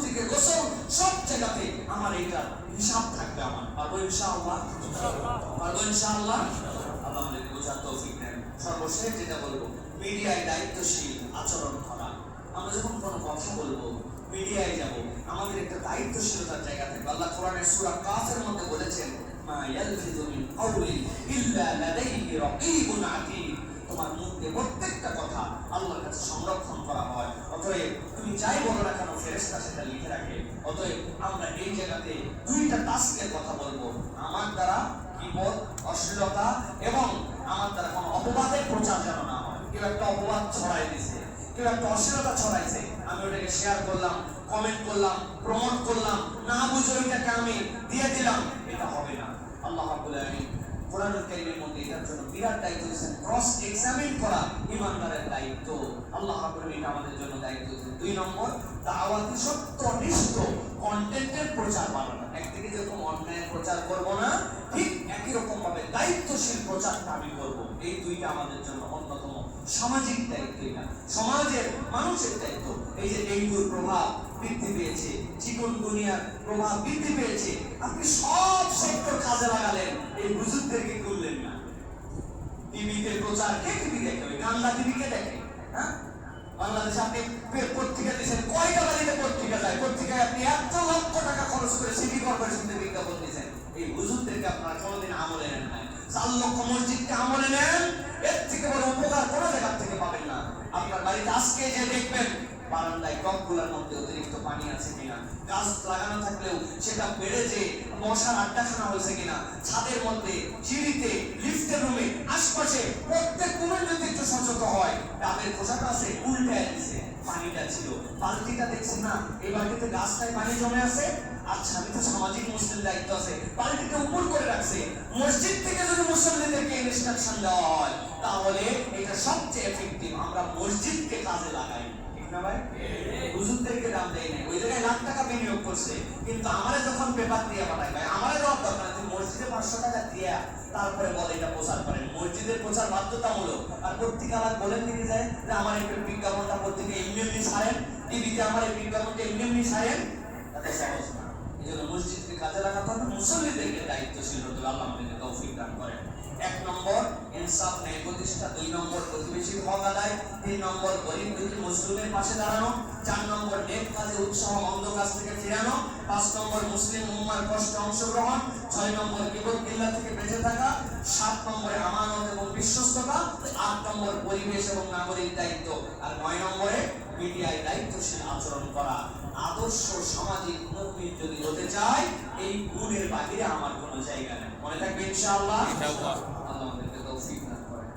থেকে গোসল সব জায়গাতে আমার এইটা হিসাব থাকবে। আমার পারবো ইনশাআল্লাহ, পারবো ইনশাআল্লাহ। আল্লাহ আমাদেরকে বোঝার তৌফিক দেন। সর্বশেষ যেটা বলবো, মিডিয়ায় দায়িত্বশীল আচরণ করা। আমরা যখন কোনো কথা বলবো, মিডিয়ায় যাব, আমাদের একটা দায়িত্বশীলতার জায়গা থাকবে। আল্লাহ কোরআনের সূরা কাফের মধ্যে বলেছেন, মা ইয়ালফিযু মিন কাওলিন ইল্লা লাদাইহি রাকীবুন আতীদ। তোমার মুখে প্রত্যেকটা কথা আল্লাহর কাছে সংরক্ষণ করা হয়। অতএব তুমি যাই বলো না কেন, ফেরেশতা সেটা লিখে রাখে। অতএব আমরা এই জায়গাতে দুইটা টাস্কের কথা বলবো। আমার দ্বারা বিপদ, অশ্লীলতা এবং আমার দ্বারা কোনো অপবাদের প্রচার যেন না হয়। কেউ একটা অপবাদ ছড়াই দিছে, কেউ একটা অশ্লীলতা ছড়াইছে, আমি ওটাকে শেয়ার করলাম, কমেন্ট করলাম, প্রমোট করলাম, না বুঝে ওইটাকে আমি দিয়ে দিলাম, এটা হবে না। আল্লাহ রাব্বুল আলামিন কোরআনুল কারীমের মধ্যে এটার জন্য বিরাট দায়িত্ব দিয়েছেন, ক্রস এক্সামিন করা ঈমানদারের দায়িত্ব। আল্লাহ রাব্বুল আলামিন আমাদের জন্য দায়িত্ব দিয়েছেন। 2 নম্বর, দাওয়াতি সত্যনিষ্ঠ কন্টেন্টের প্রচার বাড়ানো। একদিকে যেরকম অন্যায়ের প্রচার করব না, ঠিক একই রকম ভাবে দায়িত্বশীল প্রচারটা আমি করব। এই দুইটা আমাদের জন্য অন্যতম সামাজিক দায়িত্ব, এটা সমাজের মানুষের দায়িত্ব। এই যে ডেঙ্গুর প্রভাব বৃদ্ধি পেয়েছে, চিকুনগুনিয়ার প্রভাব বৃদ্ধি পেয়েছে, আপনি সব সেক্টর কাজে লাগালেন, এই বুজুর্গদেরকে করলেন না। টিভিতে প্রচার, কে টিভি দেখে? কান্না টিভি কে দেখে? হ্যাঁ, বাংলাদেশে আপনি পত্রিকা দিয়েছেন, কয়টা বাড়িতে পত্রিকা যায়? পত্রিকায় আপনি 1 লক্ষ টাকা খরচ করে সিটি কর্পোরেশনে বিজ্ঞাপন দিয়েছেন। এই হুজুরদেরকে আপনারা কোনোদিন আমলে নেন নাই। 4 লক্ষ মসজিদকে আমলে নেন, এর থেকে বড় উপকার কোনো জায়গা থেকে পাবেন না। আপনার বাড়িতে আজকে যে দেখবেন বারান্দায় টবগুলোর মধ্যে অতিরিক্ত পানি আছে কিনা, গাছ লাগানো থাকলেও সেটা বেড়ে যে মশার আড্ডাখানা হয়েছে কিনা, ছাদের মধ্যে, সিঁড়িতে, লিফটের রুমে, আশপাশে প্রত্যেক রুমের যদি একটু সচেতন হয়। ডাবের খোসাটা আছে উল্টে দিছে, পানিটা ছিল, বালতিটা দেখছেন না, এই বালতিতে গাছটায় পানি জমে আছে। আচ্ছা, আমি তো সামাজিক মুসলিম দায়িত্ব আছে, বালতিটা উপর করে রাখছে। মসজিদ থেকে যদি মুসল্লিদেরকে ইনস্ট্রাকশন দেওয়া হয়, তাহলে এটা সবচেয়ে এফেক্টিভ। আমরা মসজিদকে কাজে লাগাই, ঠিক না ভাই? হুজুরদেরকে দাম দেয় নাই, ওই জায়গায় লাখ টাকা বিনিয়োগ করছে, কিন্তু আমারে যখন পেপার দিয়ে পাঠায়, ভাই আমারে দেওয়ার দরকার নেই, মসজিদে 500 টাকা দিয়া তারপরে বলে এটা প্রচার করেন। মসজিদের প্রচার বাধ্যতামূলক। আর পত্রিকাওয়ালা বলেন দিকে যায় যে আমার এই বিজ্ঞাপনটা পত্রিকা এমনি এমনি ছাড়েন, টিভিতে আমার এই বিজ্ঞাপনটা এমনি এমনি ছাড়েন, এত সহজ না। এই জন্য মসজিদকে কাজে লাগাতে হবে, মুসল্লিদেরকে দায়িত্বশীল হতে হবে। আল্লাহ আমাদেরকে তৌফিক দান করেন। 1 নম্বর ইনসাফ, ন্যায় প্রতিষ্ঠা। 2 নম্বর প্রতিবেশীর হক আদায়। 3 নম্বর গরিব দুঃখী মুসলিমের পাশে দাঁড়ানো। 4 নম্বর নেক কাজে উৎসাহ, মন্দ কাজ থেকে ফিরানো। 5 নম্বর মুসলিম উম্মার কষ্টে অংশগ্রহণ। 6 নম্বর গীবত গিল্লা থেকে বেঁচে থাকা। 7 নম্বরে আমানত এবং বিশ্বস্ততা। 8 নম্বর পরিবেশ এবং নাগরিক দায়িত্ব। আর 9 নম্বরে মিডিয়ায় দায়িত্বশীল আচরণ করা। আদর্শ সামাজিক মুমিন যদি হতে চায়, এই গুণের বাহিরে আমার কোনো জায়গা নেই। মনে থাকবে ইনশাআল্লাহ। আল্লাহ আমাদেরকে তৌফিক দান করেন।